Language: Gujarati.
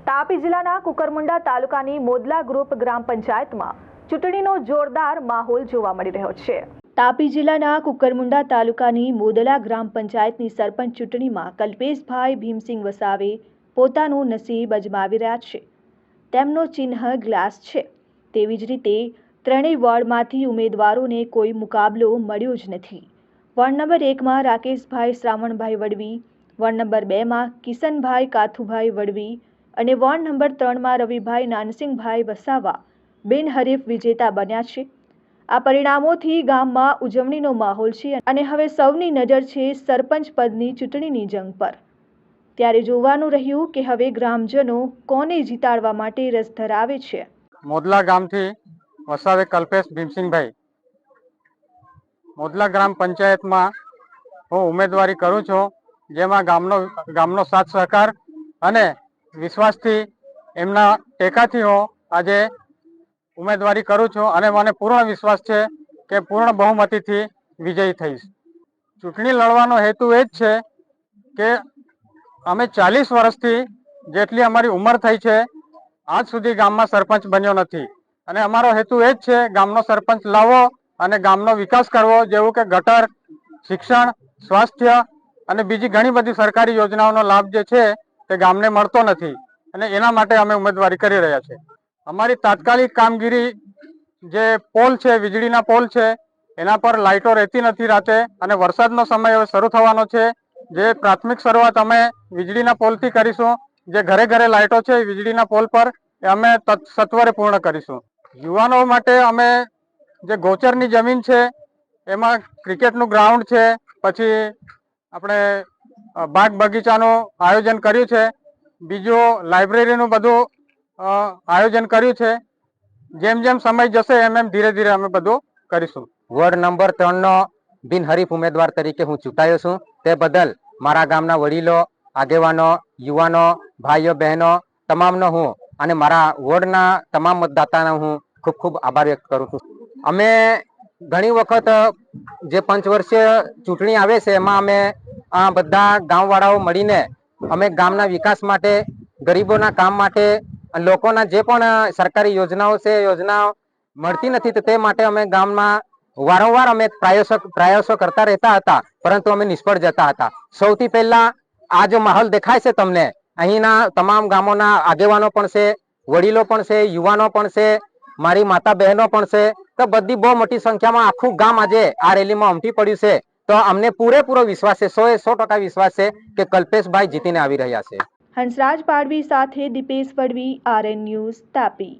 તાપી જિલ્લાના કુકરમુંડા તાલુકાની મોદલા ગ્રુપ ગ્રામ પંચાયતમાં ચૂંટણીનો જોરદાર માહોલ જોવા મળી રહ્યો છે। તાપી જિલ્લાના કુકરમુંડા તાલુકાની મોદલા ગ્રામ પંચાયતની સરપંચ ચૂંટણીમાં કલ્પેશભાઈ ભીમસિંહ વસાવે પોતાનું નસીબ અજમાવી રહ્યા છે। તેમનો ચિહ્ન ગ્લાસ છે। તેવી જ રીતે ત્રણેય વોર્ડમાંથી ઉમેદવારોને કોઈ મુકાબલો મળ્યો જ નથી। વોર્ડ નંબર 1માં રાકેશભાઈ શ્રાવણભાઈ વડવી, વોર્ડ નંબર 2માં કિશનભાઈ કાથુભાઈ વડવી અને વોર્ડ નંબર 3માં રવિભાઈ નાનસિંહભાઈ વસાવા બિનહરીફ વિજેતા બન્યા છે। આ પરિણામોથી ગામમાં ઉજવણીનો માહોલ છે અને હવે સૌની નજર છે સરપંચ પદની ચૂંટણીની જંગ પર। ત્યારે જોવાનું રહ્યું કે હવે ગ્રામજનો કોને જીતાડવા માટે રસ ધરાવે છે। મોદલા ગામથી વસાવે કલ્પેશ ભીમસિંહભાઈ મોદલા ગ્રામ પંચાયતમાં હું ઉમેદવારી કરું છું, જેમાં ગામનો સાથ સહકાર અને વિશ્વાસથી એમના ટેકાથી હું આજે ઉમેદવારી કરું છું અને મને પૂર્ણ વિશ્વાસ છે કે પૂર્ણ બહુમતીથી વિજયી થઈશ। ચૂંટણી લડવાનો હેતુ એ જ છે કે અમે 40 વર્ષથી જેટલી અમારી ઉંમર થઈ છે આજ સુધી ગામમાં સરપંચ બન્યો નથી અને અમારો હેતુ એ જ છે ગામનો સરપંચ લાવવો અને ગામનો વિકાસ કરવો, જેવું કે ગટર, શિક્ષણ, સ્વાસ્થ્ય અને બીજી ઘણી બધી સરકારી યોજનાઓનો લાભ જે છે તે ગામને મળતો નથી અને એના માટે અમે ઉમેદવારી કરી રહ્યા છીએ। અમારી તાત્કાલિક કામગીરી જે પોલ છે, વીજળીના પોલ છે, એના પર લાઇટો રહેતી નથી રાતે અને વરસાદનો સમય હવે શરૂ થવાનો છે। જે પ્રાથમિક શરૂઆત અમે વીજળીના પોલથી કરીશું। જે ઘરે ઘરે લાઇટો છે વીજળીના પોલ પર એ અમે સત્વરે પૂર્ણ કરીશું। યુવાનો માટે અમે જે ગોચરની જમીન છે એમાં ક્રિકેટનું ગ્રાઉન્ડ છે, પછી આપણે બાગ બગીચાનું આયોજન કર્યું છે, બીજું લાઇબ્રેરીનું બધું આયોજન કર્યું છે। જેમ જેમ સમય જશે એમ ધીરે ધીરે અમે બધું કરીશું। વોર્ડ નંબર 3નો બિનહરીફ ઉમેદવાર તરીકે હું ચૂંટાયો છું, તે બદલ મારા ગામના વડીલો, આગેવાનો, યુવાનો, ભાઈઓ બહેનો તમામનો હું અને મારા વોર્ડના તમામ મતદાતાનો હું ખૂબ ખૂબ આભાર વ્યક્ત કરું છું। અમે ઘણી વખત જે પંચવર્ષીય ચૂંટણી આવે છે એમાં અમે બધા ગામવાળાઓ મળીને અમે ગામના વિકાસ માટે, ગરીબોના કામ માટે, લોકોના જે પણ સરકારી યોજનાઓ છે યોજનાઓ મળતી નથી તો તે માટે અમે ગામમાં વારંવાર અમે પ્રયાસો કરતા રહેતા હતા, પરંતુ અમે નિષ્ફળ જતા હતા। સૌથી પહેલા આ જો માહોલ દેખાય છે તમને, અહીંના તમામ ગામોના આગેવાનો પણ છે, વડીલો પણ છે, યુવાનો પણ છે, મારી માતા બહેનો પણ છે, તો બધી બહુ મોટી સંખ્યામાં આખું ગામ આજે આ રેલીમાં ઉમટી પડ્યું છે। તો અમને પૂરેપૂરો વિશ્વાસ છે, 100% વિશ્વાસ છે કે કલ્પેશભાઈ જીતીને આવી રહ્યા છે। હંસરાજ પાડવી સાથે દીપેશ વડવી, RN ન્યૂઝ, તાપી।